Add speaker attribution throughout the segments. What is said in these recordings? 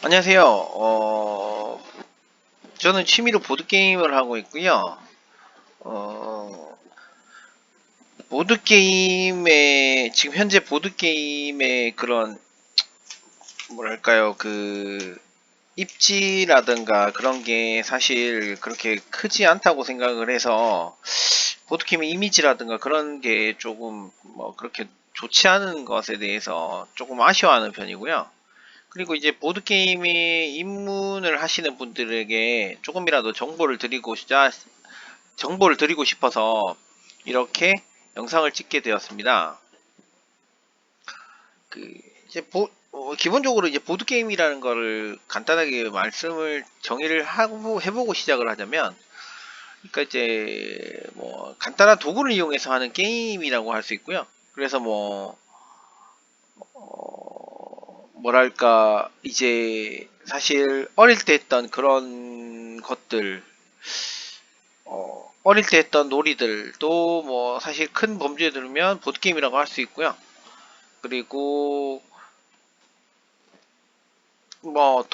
Speaker 1: 안녕하세요. 저는 취미로 보드게임을 하고 있고요. 어, 지금 현재 보드게임의 그런, 뭐랄까요, 입지라든가 그런 게 사실 그렇게 크지 않다고 생각을 해서, 보드게임의 이미지라든가 그런 게 조금, 그렇게 좋지 않은 것에 대해서 조금 아쉬워하는 편이고요. 그리고 이제 보드게임에 입문을 하시는 분들에게 조금이라도 정보를 드리고 싶어서 이렇게 영상을 찍게 되었습니다. 그, 기본적으로 이제 보드게임이라는 거를 간단하게 정의를 하고 해보고 시작을 하자면, 그러니까 이제 간단한 도구를 이용해서 하는 게임이라고 할 수 있고요. 그래서 뭐랄까, 이제 사실 어릴 때 했던 그런 것들, 어릴 때 했던 놀이들도 사실 큰 범주에 들면 보드게임이라고 할 수 있고요. 그리고 그러니까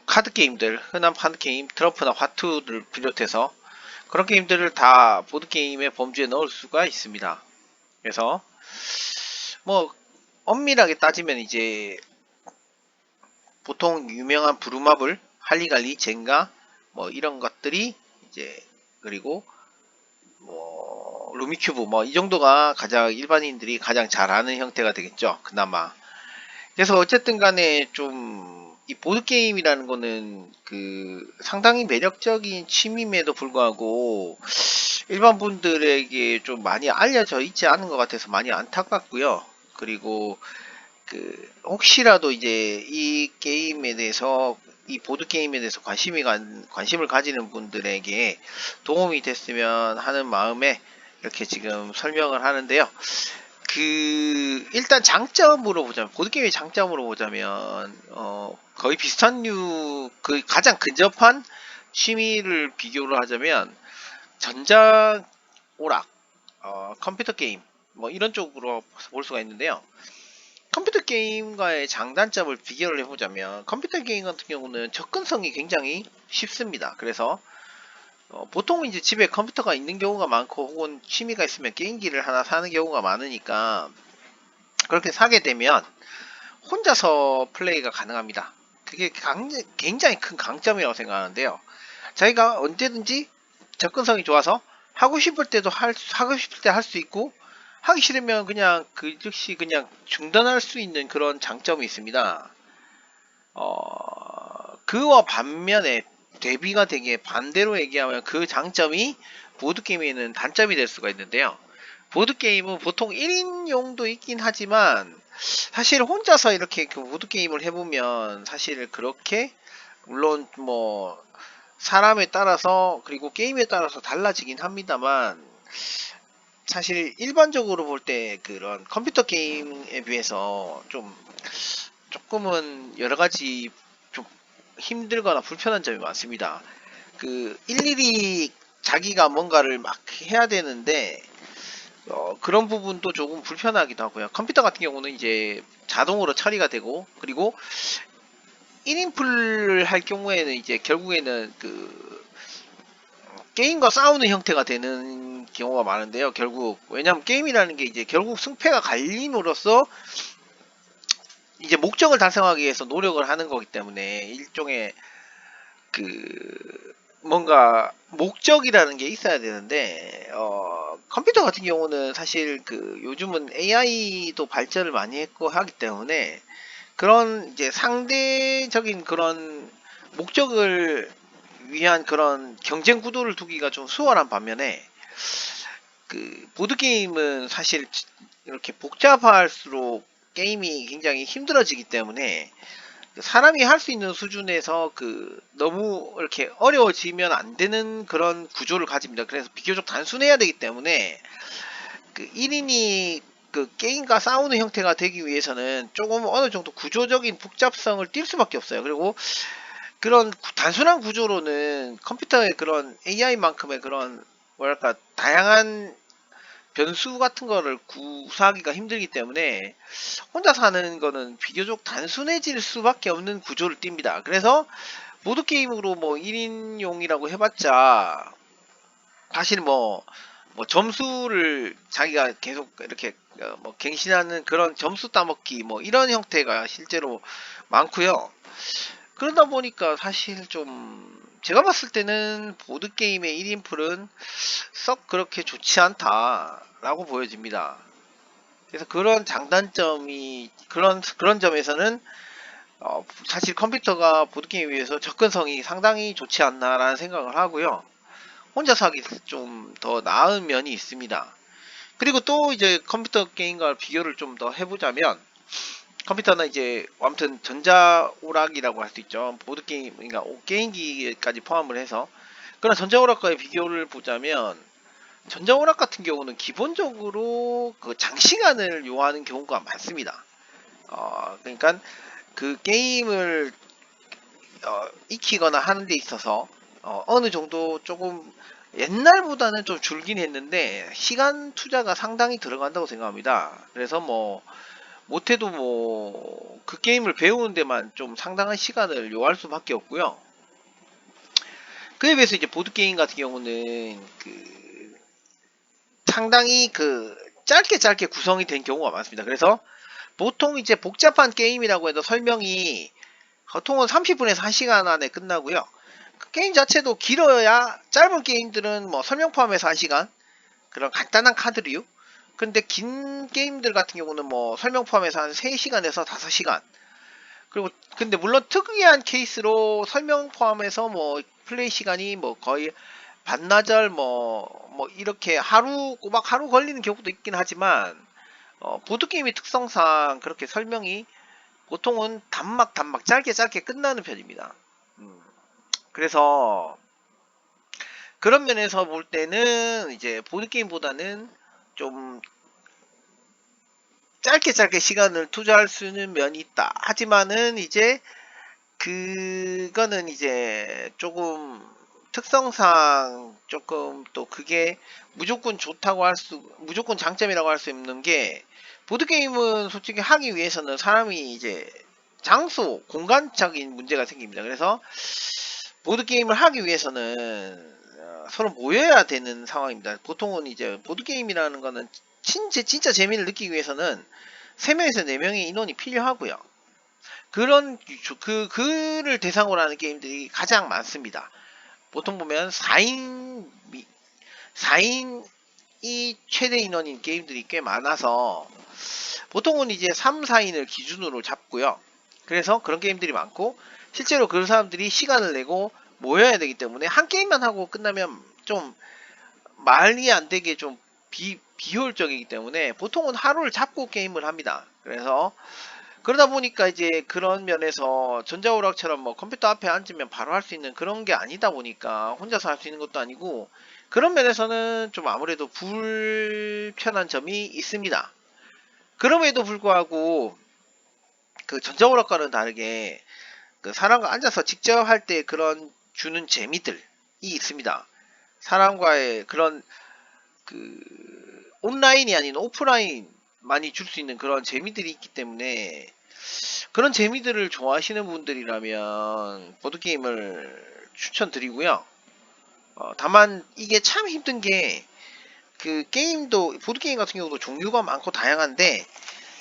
Speaker 1: 카드 게임들, 흔한 카드 게임, 트럼프나 화투를 비롯해서 그런 게임들을 다 보드게임의 범주에 넣을 수가 있습니다. 그래서 뭐 엄밀하게 따지면 이제 보통 유명한 부루마블, 할리갈리, 젠가 이런 것들이 이제, 그리고 루미큐브 이 정도가 가장 일반인들이 가장 잘 아는 형태가 되겠죠. 그나마. 그래서 어쨌든 간에 좀 이 보드게임이라는 거는 상당히 매력적인 취미임에도 불구하고 일반 분들에게 좀 많이 알려져 있지 않은 것 같아서 많이 안타깝고요. 그리고 혹시라도 이제 이 보드게임에 대해서 관심을 가지는 분들에게 도움이 됐으면 하는 마음에 이렇게 지금 설명을 하는데요. 일단 보드게임의 장점으로 보자면, 거의 비슷한 가장 근접한 취미를 비교를 하자면, 전자 오락, 컴퓨터 게임, 이런 쪽으로 볼 수가 있는데요. 컴퓨터 게임과의 장단점을 비교를 해보자면, 컴퓨터 게임 같은 경우는 접근성이 굉장히 쉽습니다. 그래서 보통 이제 집에 컴퓨터가 있는 경우가 많고, 혹은 취미가 있으면 게임기를 하나 사는 경우가 많으니까, 그렇게 사게 되면 혼자서 플레이가 가능합니다. 그게 굉장히 큰 강점이라고 생각하는데요. 자기가 언제든지 접근성이 좋아서 하고 싶을 때 할 수 있고, 하기 싫으면 그냥 즉시 그냥 중단할 수 있는 그런 장점이 있습니다. 그와 반면에 대비가 되게 반대로 얘기하면 그 장점이 보드게임에는 단점이 될 수가 있는데요. 보드게임은 보통 1인용도 있긴 하지만 사실 혼자서 이렇게 보드게임을 해보면 사실 그렇게, 물론 사람에 따라서 그리고 게임에 따라서 달라지긴 합니다만, 사실 일반적으로 볼 때 그런 컴퓨터 게임에 비해서 조금은 여러 가지 좀 힘들거나 불편한 점이 많습니다. 일일이 자기가 뭔가를 막 해야 되는데, 그런 부분도 조금 불편하기도 하고요. 컴퓨터 같은 경우는 이제 자동으로 처리가 되고, 그리고 1인풀을 할 경우에는 이제 결국에는 게임과 싸우는 형태가 되는 경우가 많은데요. 왜냐하면 게임이라는 게 이제 결국 승패가 갈림으로써 이제 목적을 달성하기 위해서 노력을 하는 거기 때문에, 일종의 뭔가 목적이라는 게 있어야 되는데, 컴퓨터 같은 경우는 사실 요즘은 AI도 발전을 많이 했고 하기 때문에, 그런 이제 상대적인 그런 목적을 위한 그런 경쟁 구도를 두기가 좀 수월한 반면에, 보드게임은 사실 이렇게 복잡할수록 게임이 굉장히 힘들어지기 때문에, 사람이 할 수 있는 수준에서 너무 이렇게 어려워지면 안 되는 그런 구조를 가집니다. 그래서 비교적 단순해야 되기 때문에 1인이 게임과 싸우는 형태가 되기 위해서는 조금 어느 정도 구조적인 복잡성을 띌 수밖에 없어요. 그리고 그런 단순한 구조로는 컴퓨터의 그런 AI만큼의 그런, 뭐랄까, 다양한 변수 같은 거를 구사하기가 힘들기 때문에 혼자서 하는 거는 비교적 단순해질 수밖에 없는 구조를 띱니다. 그래서 보드게임으로 뭐 1인용이라고 해봤자 사실 뭐 점수를 자기가 계속 이렇게 뭐 갱신하는 그런 점수 따먹기 뭐 이런 형태가 실제로 많고요. 그러다 보니까 사실 좀 제가 봤을 때는 보드게임의 1인풀은 썩 그렇게 좋지 않다라고 보여집니다. 그래서 그런 장단점이 그런 점에서는 사실 컴퓨터가 보드게임에 비해서 접근성이 상당히 좋지 않나라는 생각을 하고요. 혼자서 하기 좀 더 나은 면이 있습니다. 그리고 또 이제 컴퓨터 게임과 비교를 좀 더 해보자면 컴퓨터는 이제 아무튼 전자오락이라고 할 수 있죠. 보드게임, 그러니까 게임기까지 포함을 해서 그런 전자오락과의 비교를 보자면 전자오락 같은 경우는 기본적으로 그 장시간을 요하는 경우가 많습니다. 그러니까 그 게임을 익히거나 하는 데 있어서 어느 정도 조금 옛날보다는 좀 줄긴 했는데 시간 투자가 상당히 들어간다고 생각합니다. 그래서 뭐 못해도 뭐 그 게임을 배우는 데만 좀 상당한 시간을 요할 수밖에 없고요. 그에 비해서 이제 보드 게임 같은 경우는 그 상당히 그 짧게 구성이 된 경우가 많습니다. 그래서 보통 이제 복잡한 게임이라고 해도 설명이 보통은 30분에서 1시간 안에 끝나고요. 그 게임 자체도 길어야 짧은 게임들은 뭐 설명 포함해서 1시간 그런 간단한 카드류. 근데 긴 게임들 같은 경우는 뭐 설명 포함해서 한 3시간에서 5시간. 그리고 근데 물론 특이한 케이스로 설명 포함해서 뭐 플레이 시간이 뭐 거의 반나절 뭐 이렇게 꼬박 하루 걸리는 경우도 있긴 하지만 보드게임의 특성상 그렇게 설명이 보통은 단막 짧게 끝나는 편입니다. 그래서 그런 면에서 볼 때는 이제 보드게임보다는 좀 짧게 시간을 투자할 수 있는 면이 있다. 하지만은 이제 그거는 이제 조금 특성상 조금 또 그게 무조건 장점이라고 할 수 있는 게 보드게임은 솔직히 하기 위해서는 사람이 이제 공간적인 문제가 생깁니다. 그래서 보드게임을 하기 위해서는 서로 모여야 되는 상황입니다. 보통은 이제 보드게임이라는 거는 진짜 재미를 느끼기 위해서는 3명에서 4명의 인원이 필요하고요. 그를 대상으로 하는 게임들이 가장 많습니다. 보통 보면 4인이 최대 인원인 게임들이 꽤 많아서 보통은 이제 3, 4인을 기준으로 잡고요. 그래서 그런 게임들이 많고 실제로 그 사람들이 시간을 내고 모여야 되기 때문에 한 게임만 하고 끝나면 좀 말이 안 되게 좀 비효율적이기 때문에 보통은 하루를 잡고 게임을 합니다. 그래서 그러다 보니까 이제 그런 면에서 전자오락처럼 뭐 컴퓨터 앞에 앉으면 바로 할 수 있는 그런 게 아니다 보니까 혼자서 할 수 있는 것도 아니고 그런 면에서는 좀 아무래도 불편한 점이 있습니다. 그럼에도 불구하고 그 전자오락과는 다르게 그 사람과 앉아서 직접 할 때 그런 주는 재미들이 있습니다. 사람과의 그런 그 온라인이 아닌 오프라인 많이 줄 수 있는 그런 재미들이 있기 때문에 그런 재미들을 좋아하시는 분들이라면 보드게임을 추천드리고요. 다만 이게 참 힘든 게 그 게임도 보드게임 같은 경우도 종류가 많고 다양한데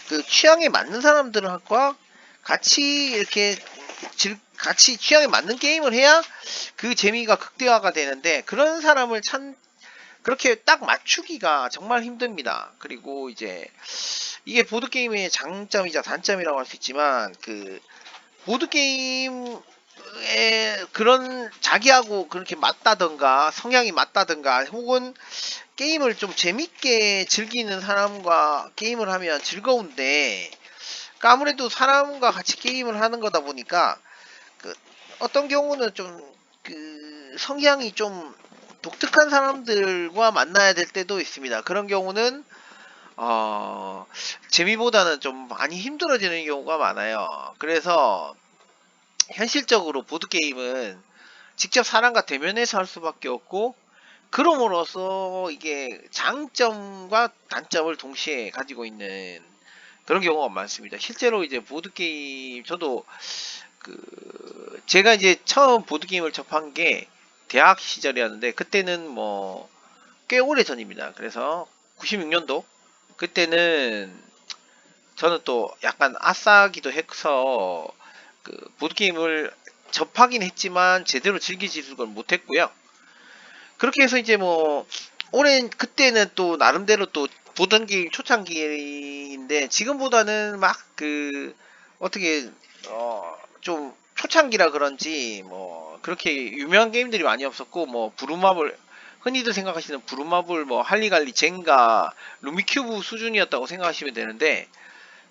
Speaker 1: 그 취향에 맞는 사람들과 같이 이렇게 같이 취향에 맞는 게임을 해야 그 재미가 극대화가 되는데 그런 사람을 그렇게 딱 맞추기가 정말 힘듭니다. 그리고 이제 이게 보드게임의 장점이자 단점이라고 할 수 있지만 그 보드게임에 그런 자기하고 그렇게 맞다던가 성향이 맞다던가 혹은 게임을 좀 재밌게 즐기는 사람과 게임을 하면 즐거운데 그러니까 아무래도 사람과 같이 게임을 하는 거다 보니까 그 어떤 경우는 좀 그 성향이 좀 독특한 사람들과 만나야 될 때도 있습니다. 그런 경우는 재미보다는 좀 많이 힘들어지는 경우가 많아요. 그래서 현실적으로 보드게임은 직접 사람과 대면해서 할 수밖에 없고 그럼으로써 이게 장점과 단점을 동시에 가지고 있는 그런 경우가 많습니다. 실제로 이제 보드게임, 저도 제가 이제 처음 보드게임을 접한 게 대학 시절이었는데, 그때는 뭐, 꽤 오래 전입니다. 그래서 96년도? 그때는 저는 또 약간 아싸기도 해서, 보드게임을 접하긴 했지만, 제대로 즐기지를 못했고요. 그렇게 해서 이제 뭐 오랜 그때는 또 나름대로 또 보던 게임 초창기인데, 지금보다는 막 어떻게 좀 초창기라 그런지 뭐 그렇게 유명한 게임들이 많이 없었고, 뭐 부루마블, 흔히들 생각하시는 부루마블, 뭐 할리갈리, 젠가, 루미큐브 수준이었다고 생각하시면 되는데,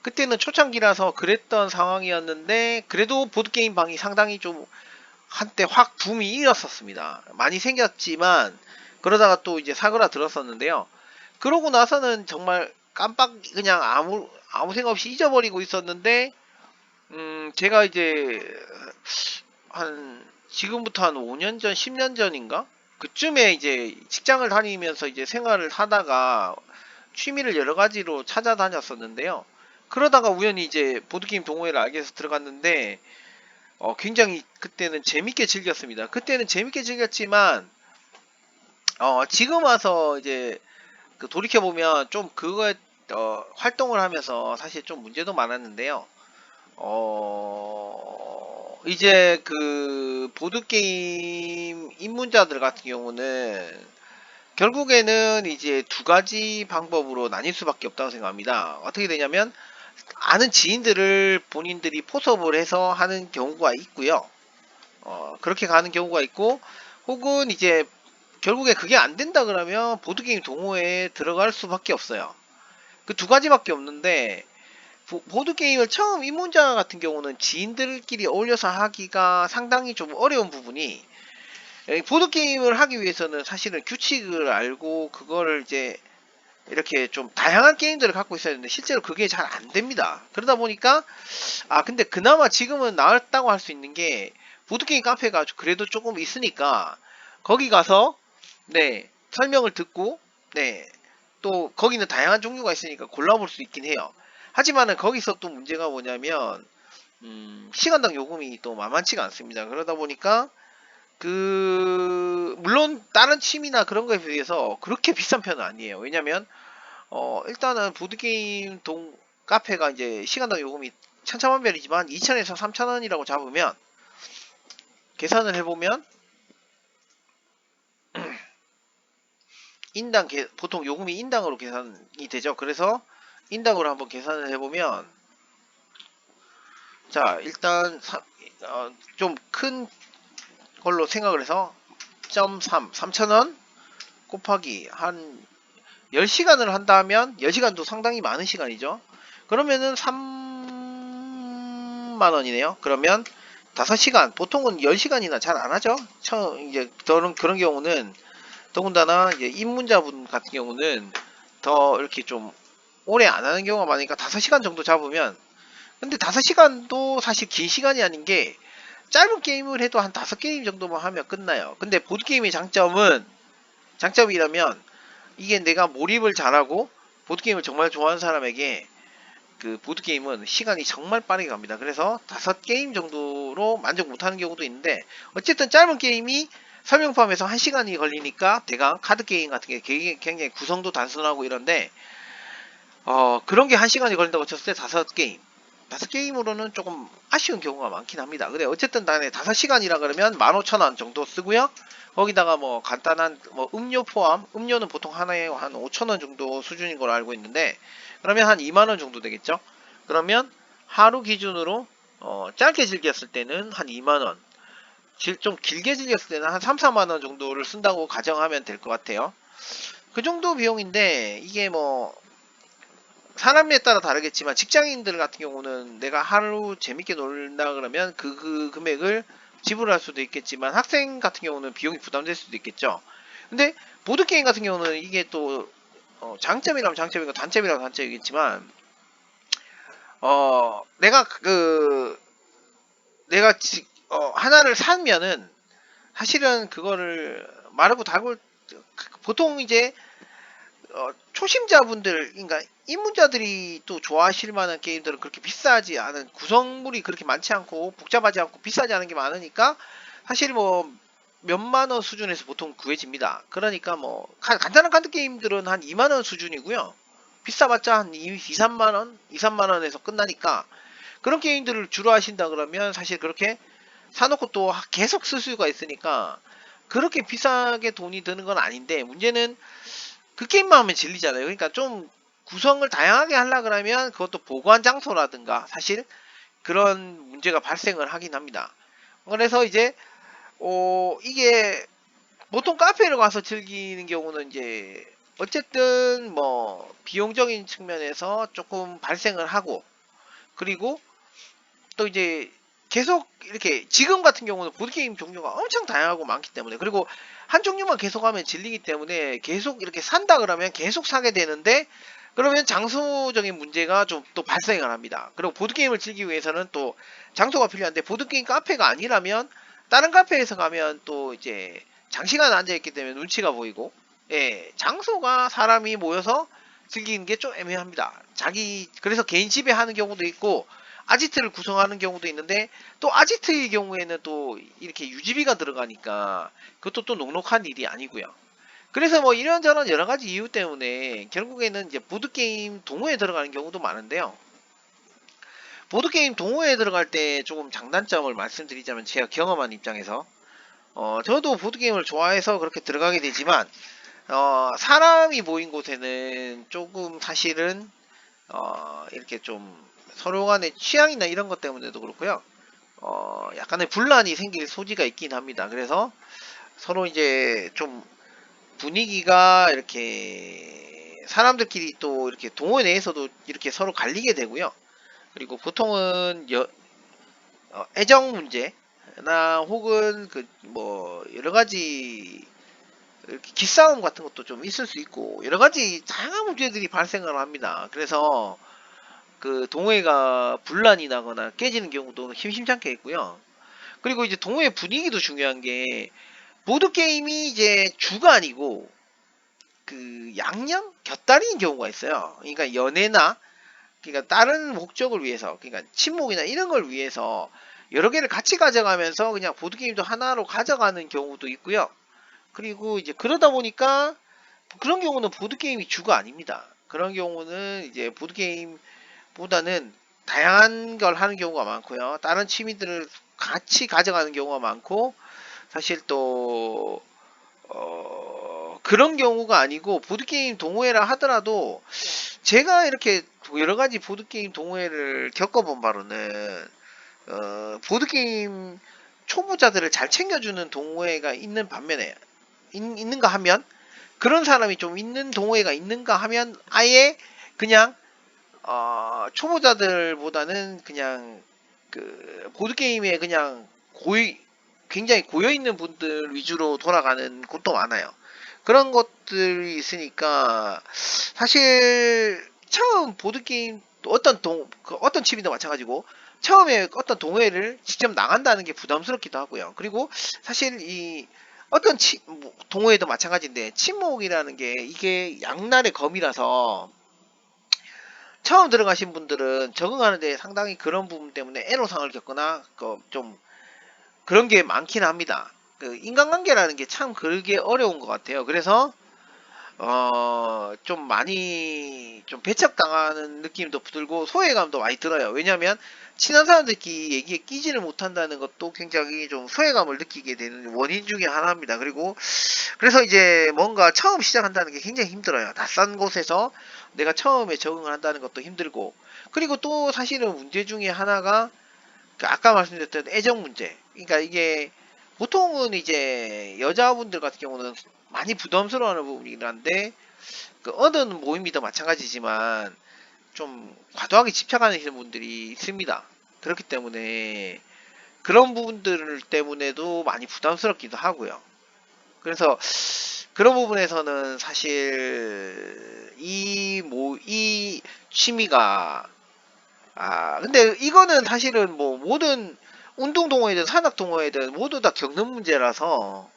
Speaker 1: 그때는 초창기라서 그랬던 상황이었는데, 그래도 보드게임 방이 상당히 좀 한때 확 붐이 일었었습니다. 많이 생겼지만 그러다가 또 이제 사그라들었었는데요. 그러고 나서는 정말 깜빡 그냥 아무 생각 없이 잊어버리고 있었는데, 제가 이제 한 지금부터 한 5년 전, 10년 전인가? 그쯤에 이제 직장을 다니면서 이제 생활을 하다가 취미를 여러 가지로 찾아다녔었는데요. 그러다가 우연히 이제 보드게임 동호회를 알게 돼서 들어갔는데, 굉장히 그때는 재밌게 즐겼습니다. 그때는 재밌게 즐겼지만, 지금 와서 이제 돌이켜보면 좀 그거에, 활동을 하면서 사실 좀 문제도 많았는데요. 이제 보드게임 입문자들 같은 경우는 결국에는 이제 두 가지 방법으로 나뉠 수밖에 없다고 생각합니다. 어떻게 되냐면, 아는 지인들을 본인들이 포섭을 해서 하는 경우가 있고요. 그렇게 가는 경우가 있고, 혹은 이제 결국에 그게 안 된다 그러면 보드게임 동호회에 들어갈 수밖에 없어요. 그 두 가지밖에 없는데, 보드게임을 처음 입문자 같은 경우는 지인들끼리 어울려서 하기가 상당히 좀 어려운 부분이, 보드게임을 하기 위해서는 사실은 규칙을 알고 그거를 이제 이렇게 좀 다양한 게임들을 갖고 있어야 되는데, 실제로 그게 잘 안 됩니다. 그러다 보니까, 근데 그나마 지금은 나았다고 할 수 있는 게, 보드게임 카페가 그래도 조금 있으니까 거기 가서, 네, 설명을 듣고, 네, 또 거기는 다양한 종류가 있으니까 골라볼 수 있긴 해요. 하지만은 거기서 또 문제가 뭐냐면, 시간당 요금이 또 만만치가 않습니다. 그러다 보니까 물론 다른 취미나 그런 거에 비해서 그렇게 비싼 편은 아니에요. 왜냐면 일단은 보드게임 카페가 이제 시간당 요금이 천차만별이지만 2,000에서 3,000원이라고 잡으면, 계산을 해보면 보통 요금이 인당으로 계산이 되죠. 그래서 인당으로 한번 계산을 해보면, 자 일단 좀 큰 걸로 생각을 해서 3,000원 곱하기 한 10시간을 한다면, 10시간도 상당히 많은 시간이죠. 그러면은 3만원이네요. 그러면 5시간, 보통은 10시간이나 잘 안 하죠. 이제 그런 경우는, 더군다나 이제 입문자분 같은 경우는 더 이렇게 좀 오래 안 하는 경우가 많으니까 5시간 정도 잡으면, 근데 5시간도 사실 긴 시간이 아닌 게, 짧은 게임을 해도 한 5게임 정도만 하면 끝나요. 근데 보드게임의 장점이라면, 이게 내가 몰입을 잘하고 보드게임을 정말 좋아하는 사람에게 보드게임은 시간이 정말 빠르게 갑니다. 그래서 5게임 정도로 만족 못하는 경우도 있는데, 어쨌든 짧은 게임이 설명포함해서 1시간이 걸리니까, 대강 카드게임 같은 게 굉장히 구성도 단순하고 이런데, 그런 게 1시간이 걸린다고 쳤을 때 5게임으로는 조금 아쉬운 경우가 많긴 합니다. 근데 어쨌든 간에 5시간이라 그러면 15,000원 정도 쓰고요. 거기다가 뭐 간단한 뭐 음료 포함, 음료는 보통 하나에 한 5,000원 정도 수준인 걸로 알고 있는데, 그러면 한 2만원 정도 되겠죠. 그러면 하루 기준으로 짧게 즐겼을 때는 한 2만원, 좀 길게 즐겼을 때는 한 3, 4만원 정도를 쓴다고 가정하면 될 것 같아요. 그 정도 비용인데, 이게 뭐 사람에 따라 다르겠지만, 직장인들 같은 경우는 내가 하루 재밌게 놀다 그러면 그 금액을 지불할 수도 있겠지만, 학생 같은 경우는 비용이 부담될 수도 있겠죠. 근데 보드게임 같은 경우는 이게 또 장점이라면 장점이고 단점이라면 단점이겠지만, 어 내가 하나를 사면은 사실은 그거를 마르고 닳을 보통 이제 초심자분들, 그러니까 입문자들이 또 좋아하실 만한 게임들은 그렇게 비싸지 않은, 구성물이 그렇게 많지 않고 복잡하지 않고 비싸지 않은 게 많으니까 사실 뭐 몇만 원 수준에서 보통 구해집니다. 그러니까 뭐 간단한 카드 게임들은 한 2만 원 수준이고요. 비싸봤자 한 2, 3만 원, 2, 3만 원에서 끝나니까 그런 게임들을 주로 하신다 그러면 사실 그렇게 사놓고 또 계속 쓸 수가 있으니까 그렇게 비싸게 돈이 드는 건 아닌데, 문제는 그 게임만 하면 질리잖아요. 그러니까 좀 구성을 다양하게 하려 그러면 그것도 보관 장소라든가 사실 그런 문제가 발생을 하긴 합니다. 그래서 이제 이게 보통 카페를 가서 즐기는 경우는 이제 어쨌든 뭐 비용적인 측면에서 조금 발생을 하고, 그리고 또 이제 계속 이렇게 지금 같은 경우는 보드게임 종류가 엄청 다양하고 많기 때문에, 그리고 한 종류만 계속하면 질리기 때문에 계속 이렇게 산다 그러면 계속 사게 되는데, 그러면 장소적인 문제가 좀 또 발생을 합니다. 그리고 보드게임을 즐기기 위해서는 또 장소가 필요한데, 보드게임 카페가 아니라면 다른 카페에서 가면 또 이제 장시간 앉아있기 때문에 눈치가 보이고, 예, 장소가 사람이 모여서 즐기는 게 좀 애매합니다. 그래서 개인 집에 하는 경우도 있고 아지트를 구성하는 경우도 있는데, 또 아지트의 경우에는 또 이렇게 유지비가 들어가니까 그것도 또 녹록한 일이 아니고요. 그래서 뭐 이런저런 여러 가지 이유 때문에 결국에는 이제 보드게임 동호회에 들어가는 경우도 많은데요. 보드게임 동호회에 들어갈 때 조금 장단점을 말씀드리자면, 제가 경험한 입장에서 저도 보드게임을 좋아해서 그렇게 들어가게 되지만, 사람이 모인 곳에는 조금 사실은 이렇게 좀 서로 간의 취향이나 이런 것 때문에도 그렇고요. 약간의 분란이 생길 소지가 있긴 합니다. 그래서 서로 이제 좀 분위기가 이렇게 사람들끼리 또 이렇게 동호회 내에서도 이렇게 서로 갈리게 되고요. 그리고 보통은 애정 문제나 혹은 그 뭐 여러 가지 이렇게 기싸움 같은 것도 좀 있을 수 있고 여러 가지 다양한 문제들이 발생을 합니다. 그래서 그 동호회가 분란이 나거나 깨지는 경우도 심심찮게 있고요. 그리고 이제 동호회 분위기도 중요한 게, 보드게임이 이제 주가 아니고 그 양념 곁다리인 경우가 있어요. 그러니까 연애나, 그러니까 다른 목적을 위해서, 그러니까 친목이나 이런 걸 위해서 여러 개를 같이 가져가면서 그냥 보드게임도 하나로 가져가는 경우도 있고요. 그리고 이제 그러다 보니까 그런 경우는 보드게임이 주가 아닙니다. 그런 경우는 이제 보드게임보다는 다양한 걸 하는 경우가 많고요. 다른 취미들을 같이 가져가는 경우가 많고, 사실 또 그런 경우가 아니고, 보드게임 동호회라 하더라도 제가 이렇게 여러 가지 보드게임 동호회를 겪어본 바로는 보드게임 초보자들을 잘 챙겨주는 동호회가 있는 반면에 있는가 하면, 그런 사람이 좀 있는 동호회가 있는가 하면 아예 그냥 초보자들보다는 그냥 그 보드게임에 그냥 굉장히 고여있는 분들 위주로 돌아가는 곳도 많아요. 그런 것들이 있으니까 사실 처음 보드게임, 또 어떤 취미도 마찬가지고 처음에 어떤 동호회를 직접 나간다는 게 부담스럽기도 하고요. 그리고 사실 이 어떤 동호회도 마찬가지인데, 친목이라는 게 이게 양날의 검이라서 처음 들어가신 분들은 적응하는데 상당히 그런 부분 때문에 애로사항을 겪거나 좀 그런 게 많긴 합니다. 그 인간관계라는 게 참 그게 어려운 것 같아요. 그래서 좀 많이 좀 배척당하는 느낌도 들고 소외감도 많이 들어요. 왜냐하면 친한 사람들끼리 얘기에 끼지를 못한다는 것도 굉장히 좀 소외감을 느끼게 되는 원인 중에 하나입니다. 그래서 이제 뭔가 처음 시작한다는 게 굉장히 힘들어요. 낯선 곳에서 내가 처음에 적응을 한다는 것도 힘들고, 그리고 또 사실은 문제 중에 하나가 그 아까 말씀드렸던 애정 문제. 그러니까 이게 보통은 이제 여자분들 같은 경우는 많이 부담스러워하는 부분이긴 한데, 그 어느 모임이든 마찬가지지만 좀 과도하게 집착하는 분들이 있습니다. 그렇기 때문에 그런 부분들 때문에도 많이 부담스럽기도 하고요. 그래서 그런 부분에서는 사실 이 취미가, 근데 이거는 사실은 뭐 모든 운동 동호회든 산악 동호회든 모두 다 겪는 문제라서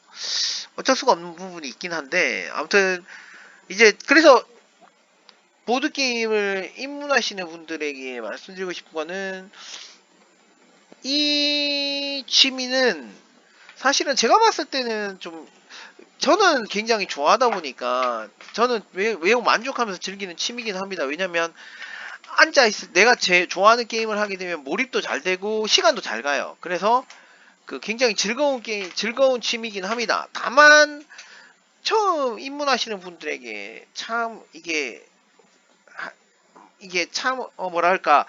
Speaker 1: 어쩔 수가 없는 부분이 있긴 한데, 아무튼 이제 그래서 보드게임을 입문하시는 분들에게 말씀드리고 싶은 거는, 이 취미는 사실은 제가 봤을 때는 좀, 저는 굉장히 좋아하다 보니까 저는 매우 만족하면서 즐기는 취미긴 합니다. 왜냐면 앉아있을 내가 제 좋아하는 게임을 하게 되면 몰입도 잘 되고 시간도 잘 가요. 그래서 그 굉장히 즐거운 게임, 즐거운 취미긴 합니다. 다만 처음 입문하시는 분들에게 참 이게 참 뭐랄까,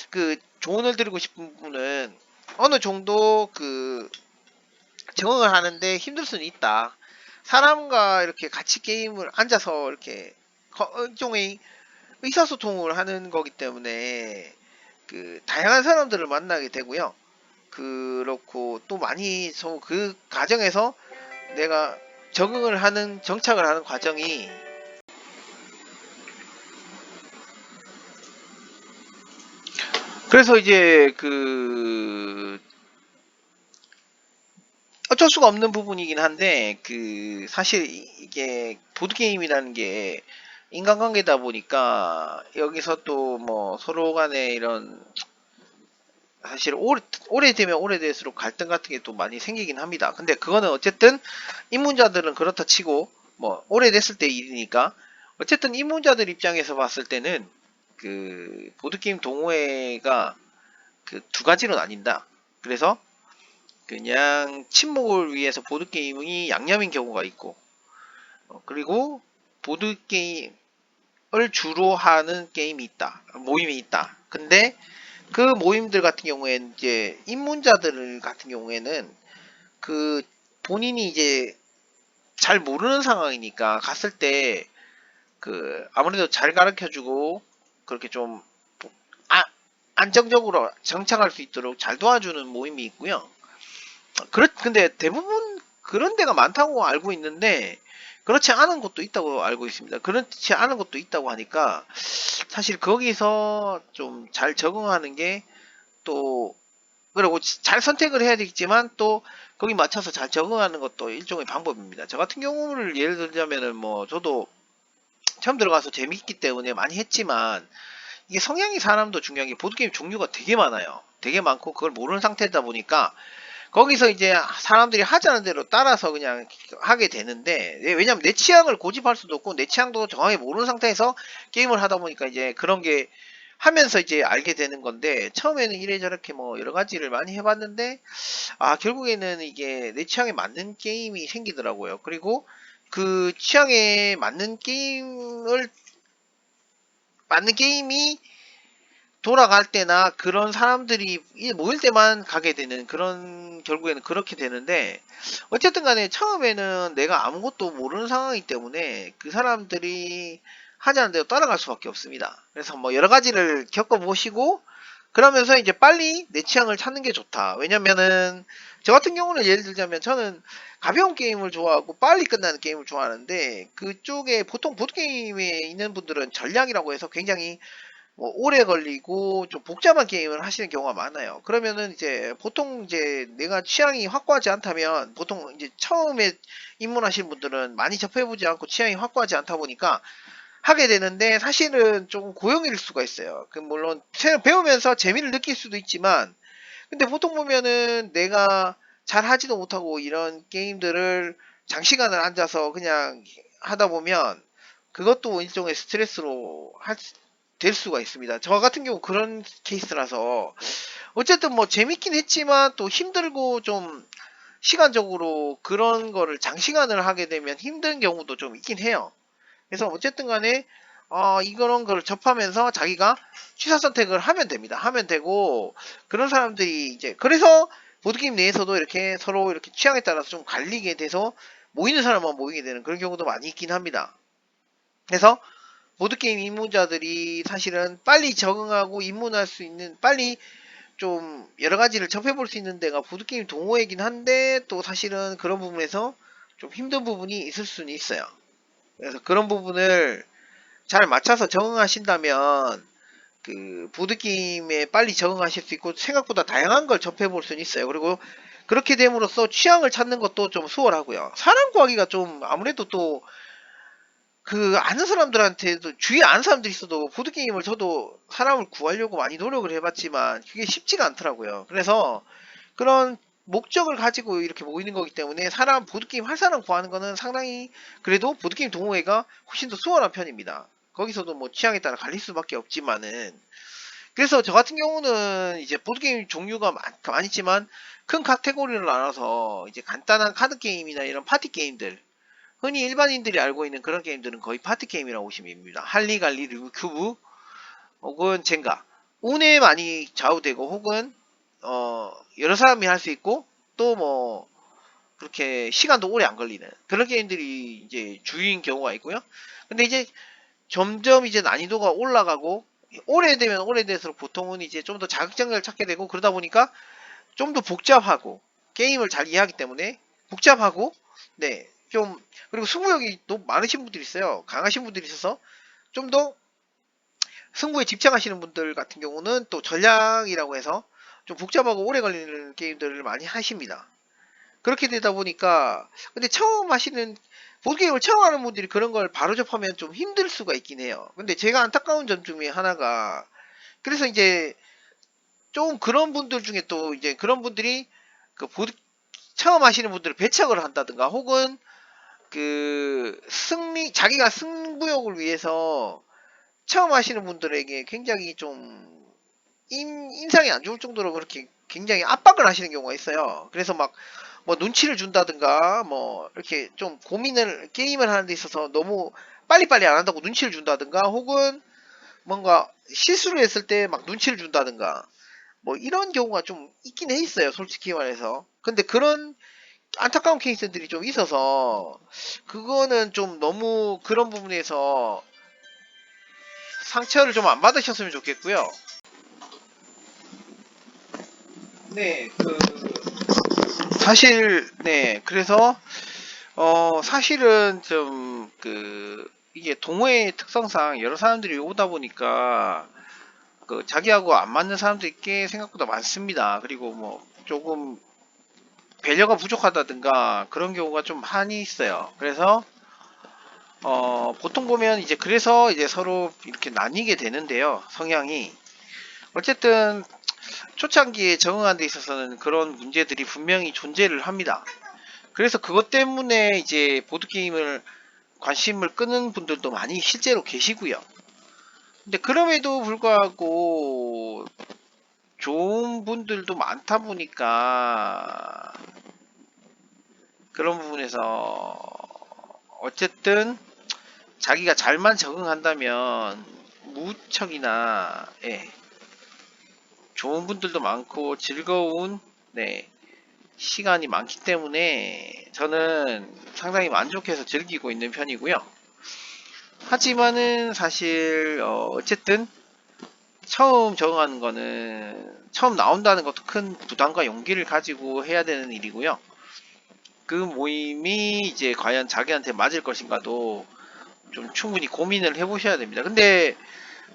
Speaker 1: 그 조언을 드리고 싶은 부분은, 어느 정도 그 적응을 하는데 힘들 수는 있다. 사람과 이렇게 같이 게임을 앉아서 이렇게 일종의 의사소통을 하는 거기 때문에 그 다양한 사람들을 만나게 되고요. 그렇고 또 많이 그 과정에서 내가 적응을 하는, 정착을 하는 과정이, 그래서 이제 그 어쩔 수가 없는 부분이긴 한데, 그 사실 이게 보드게임이라는 게 인간관계다 보니까 여기서 또 뭐 서로 간에 이런, 사실 오래되면 오래될수록 갈등 같은 게 또 많이 생기긴 합니다. 근데 그거는 어쨌든 입문자들은 그렇다 치고, 뭐 오래됐을 때 일이니까, 어쨌든 입문자들 입장에서 봤을 때는 그 보드게임 동호회가 그 두 가지로 나뉜다. 그래서 그냥 친목을 위해서 보드게임이 양념인 경우가 있고, 그리고 보드게임을 주로 하는 게임이 있다. 모임이 있다. 근데 그 모임들 같은 경우에는 이제 입문자들 같은 경우에는 그 본인이 이제 잘 모르는 상황이니까 갔을 때 그 아무래도 잘 가르쳐주고 그렇게 좀 아, 안정적으로 정착할 수 있도록 잘 도와주는 모임이 있고요. 근데 대부분 그런 데가 많다고 알고 있는데, 그렇지 않은 곳도 있다고 알고 있습니다. 그렇지 않은 곳도 있다고 하니까 사실 거기서 좀 잘 적응하는 게, 또 그리고 잘 선택을 해야 되겠지만 또 거기 맞춰서 잘 적응하는 것도 일종의 방법입니다. 저 같은 경우를 예를 들자면은, 뭐 저도 처음 들어가서 재밌기 때문에 많이 했지만, 이게 성향이 사람도 중요한 게 보드게임 종류가 되게 많아요. 되게 많고 그걸 모르는 상태다 보니까 거기서 이제 사람들이 하자는 대로 따라서 그냥 하게 되는데, 왜냐면 내 취향을 고집할 수도 없고 내 취향도 정확히 모르는 상태에서 게임을 하다 보니까 이제 그런 게 하면서 이제 알게 되는 건데, 처음에는 이래저렇게 뭐 여러 가지를 많이 해봤는데, 결국에는 이게 내 취향에 맞는 게임이 생기더라고요. 그리고 그 취향에 맞는 게임이 돌아갈 때나 그런 사람들이 모일 때만 가게 되는, 그런 결국에는 그렇게 되는데, 어쨌든 간에 처음에는 내가 아무것도 모르는 상황이기 때문에 그 사람들이 하자는 대로 따라갈 수밖에 없습니다. 그래서 뭐 여러 가지를 겪어보시고 그러면서 이제 빨리 내 취향을 찾는 게 좋다. 왜냐면은 저 같은 경우는 예를 들자면, 저는 가벼운 게임을 좋아하고 빨리 끝나는 게임을 좋아하는데, 그쪽에 보통 보드게임에 있는 분들은 전략이라고 해서 굉장히 뭐 오래 걸리고 좀 복잡한 게임을 하시는 경우가 많아요. 그러면은 이제 보통 이제 내가 취향이 확고하지 않다면, 보통 이제 처음에 입문하신 분들은 많이 접해보지 않고 취향이 확고하지 않다 보니까 하게 되는데, 사실은 조금 고용일 수가 있어요. 그 물론 배우면서 재미를 느낄 수도 있지만, 근데 보통 보면은 내가 잘 하지도 못하고 이런 게임들을 장시간을 앉아서 그냥 하다 보면 그것도 일종의 스트레스로 될 수가 있습니다. 저 같은 경우 그런 케이스라서 어쨌든 뭐 재밌긴 했지만 또 힘들고, 좀 시간적으로 그런 거를 장시간을 하게 되면 힘든 경우도 좀 있긴 해요. 그래서 어쨌든 간에 이런 걸 접하면서 자기가 취사 선택을 하면 됩니다. 하면 되고, 그런 사람들이 이제, 그래서 보드게임 내에서도 이렇게 서로 이렇게 취향에 따라서 좀 갈리게 돼서 모이는 사람만 모이게 되는 그런 경우도 많이 있긴 합니다. 그래서 보드게임 입문자들이 사실은 빨리 적응하고 입문할 수 있는, 빨리 좀 여러 가지를 접해볼 수 있는 데가 보드게임 동호회이긴 한데, 또 사실은 그런 부분에서 좀 힘든 부분이 있을 수는 있어요. 그래서 그런 부분을 잘 맞춰서 적응하신다면 그 보드게임에 빨리 적응하실 수 있고, 생각보다 다양한 걸 접해볼 수는 있어요. 그리고 그렇게 됨으로써 취향을 찾는 것도 좀 수월하고요. 사람 구하기가 좀 아무래도 또 그 아는 사람들한테도 주위에 아는 사람들이 있어도 보드게임을 저도 사람을 구하려고 많이 노력을 해봤지만 그게 쉽지가 않더라고요. 그래서 그런 목적을 가지고 이렇게 모이는 거기 때문에 사람 보드게임 할 사람 구하는 거는 상당히 그래도 보드게임 동호회가 훨씬 더 수월한 편입니다. 거기서도 뭐 취향에 따라 갈릴 수밖에 없지만은 그래서 저 같은 경우는 이제 보드게임 종류가 많지만 큰 카테고리를 나눠서 이제 간단한 카드 게임이나 이런 파티 게임들 흔히 일반인들이 알고 있는 그런 게임들은 거의 파티 게임이라고 보시면 됩니다. 할리갈리, 큐브 혹은 젠가 운에 많이 좌우되고 혹은 여러 사람이 할 수 있고 또 뭐 그렇게 시간도 오래 안 걸리는 그런 게임들이 이제 주인 경우가 있고요. 근데 이제 점점 이제 난이도가 올라가고 오래되면 오래될수록 보통은 이제 좀 더 자극적을 찾게 되고 그러다 보니까 좀 더 복잡하고 게임을 잘 이해하기 때문에 복잡하고 네 좀 그리고 승부욕이 또 많으신 분들이 있어요. 강하신 분들이 있어서 좀 더 승부에 집착하시는 분들 같은 경우는 또 전략이라고 해서 좀 복잡하고 오래 걸리는 게임들을 많이 하십니다. 그렇게 되다 보니까 근데 처음 하시는 보드게임을 처음 하는 분들이 그런 걸 바로 접하면 좀 힘들 수가 있긴 해요. 근데 제가 안타까운 점 중에 하나가 그래서 이제 좀 그런 분들 중에 또 이제 그런 분들이 그 보드 처음 하시는 분들을 배척을 한다든가 혹은 그 자기가 승부욕을 위해서 처음 하시는 분들에게 굉장히 좀 인상이 안 좋을 정도로 그렇게 굉장히 압박을 하시는 경우가 있어요. 그래서 막 뭐 눈치를 준다든가 뭐 이렇게 좀 고민을 게임을 하는 데 있어서 너무 빨리빨리 안 한다고 눈치를 준다든가 혹은 뭔가 실수를 했을 때 막 눈치를 준다든가 뭐 이런 경우가 좀 있긴 해 있어요. 솔직히 말해서. 근데 그런 안타까운 케이스들이 좀 있어서 그거는 좀 너무 그런 부분에서 상처를 좀 안 받으셨으면 좋겠고요. 네, 사실 네, 그래서 사실은 좀 이게 동호회 특성상 여러 사람들이 오다 보니까 자기하고 안 맞는 사람들이 꽤 생각보다 많습니다. 그리고 뭐 조금 배려가 부족하다든가 그런 경우가 좀 많이 있어요. 그래서 보통 보면 이제 그래서 이제 서로 이렇게 나뉘게 되는데요. 성향이 어쨌든 초창기에 적응하는 데 있어서는 그런 문제들이 분명히 존재를 합니다. 그래서 그것 때문에 이제 보드게임을 관심을 끄는 분들도 많이 실제로 계시고요. 근데 그럼에도 불구하고 좋은 분들도 많다 보니까 그런 부분에서 어쨌든 자기가 잘만 적응한다면 무척이나 예, 좋은 분들도 많고 즐거운 네, 시간이 많기 때문에 저는 상당히 만족해서 즐기고 있는 편이고요. 하지만은 사실 어쨌든 처음 적응하는 거는 처음 나온다는 것도 큰 부담과 용기를 가지고 해야 되는 일이고요. 그 모임이 이제 과연 자기한테 맞을 것인가도 좀 충분히 고민을 해보셔야 됩니다. 근데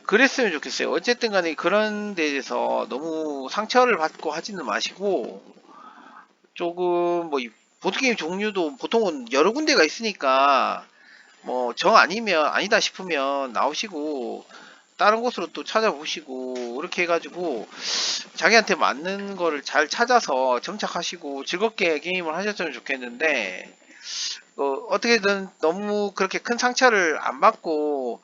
Speaker 1: 그랬으면 좋겠어요. 어쨌든 간에 그런 데에서 너무 상처를 받고 하지는 마시고 조금 뭐 보드게임 종류도 보통은 여러 군데가 있으니까 뭐 정 아니면 아니다 싶으면 나오시고 다른 곳으로 또 찾아보시고 이렇게 해가지고 자기한테 맞는 거를 잘 찾아서 정착하시고 즐겁게 게임을 하셨으면 좋겠는데 어떻게든 너무 그렇게 큰 상처를 안 받고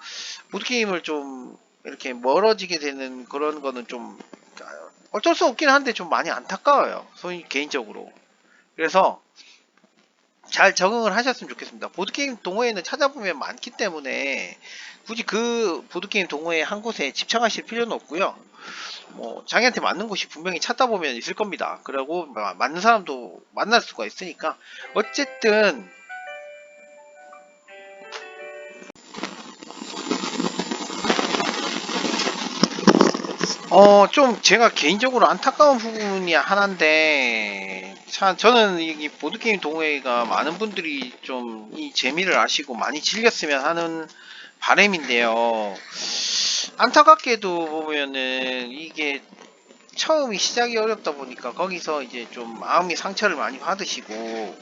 Speaker 1: 보드게임을 좀 이렇게 멀어지게 되는 그런 거는 좀 어쩔 수 없긴 한데 좀 많이 안타까워요. 소위 개인적으로. 그래서 잘 적응을 하셨으면 좋겠습니다. 보드게임 동호회는 찾아보면 많기 때문에 굳이 그 보드게임 동호회 한 곳에 집착하실 필요는 없고요. 뭐 자기한테 맞는 곳이 분명히 찾다 보면 있을 겁니다. 그리고 맞는 사람도 만날 수가 있으니까 어쨌든 좀 제가 개인적으로 안타까운 부분이 하나인데, 참, 저는 이 보드게임 동호회가 많은 분들이 좀 이 재미를 아시고 많이 즐겼으면 하는 바람인데요. 안타깝게도 보면은 이게 처음이 시작이 어렵다 보니까 거기서 이제 좀 마음의 상처를 많이 받으시고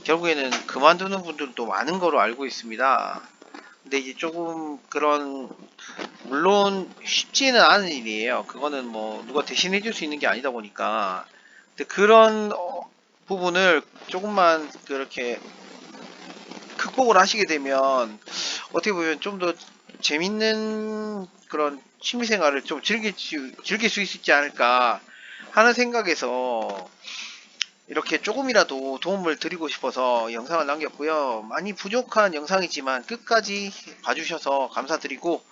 Speaker 1: 결국에는 그만두는 분들도 많은 거로 알고 있습니다. 근데 이제 조금 그런, 물론 쉽지는 않은 일이에요. 그거는 뭐 누가 대신해 줄 수 있는 게 아니다 보니까. 근데 그런 부분을 조금만 그렇게 극복을 하시게 되면 어떻게 보면 좀 더 재밌는 그런 취미생활을 좀 즐길 수 있지 않을까 하는 생각에서 이렇게 조금이라도 도움을 드리고 싶어서 영상을 남겼고요. 많이 부족한 영상이지만 끝까지 봐주셔서 감사드리고,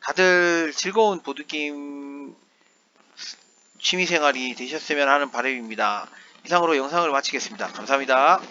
Speaker 1: 다들 즐거운 보드게임 취미생활이 되셨으면 하는 바람입니다. 이상으로 영상을 마치겠습니다. 감사합니다.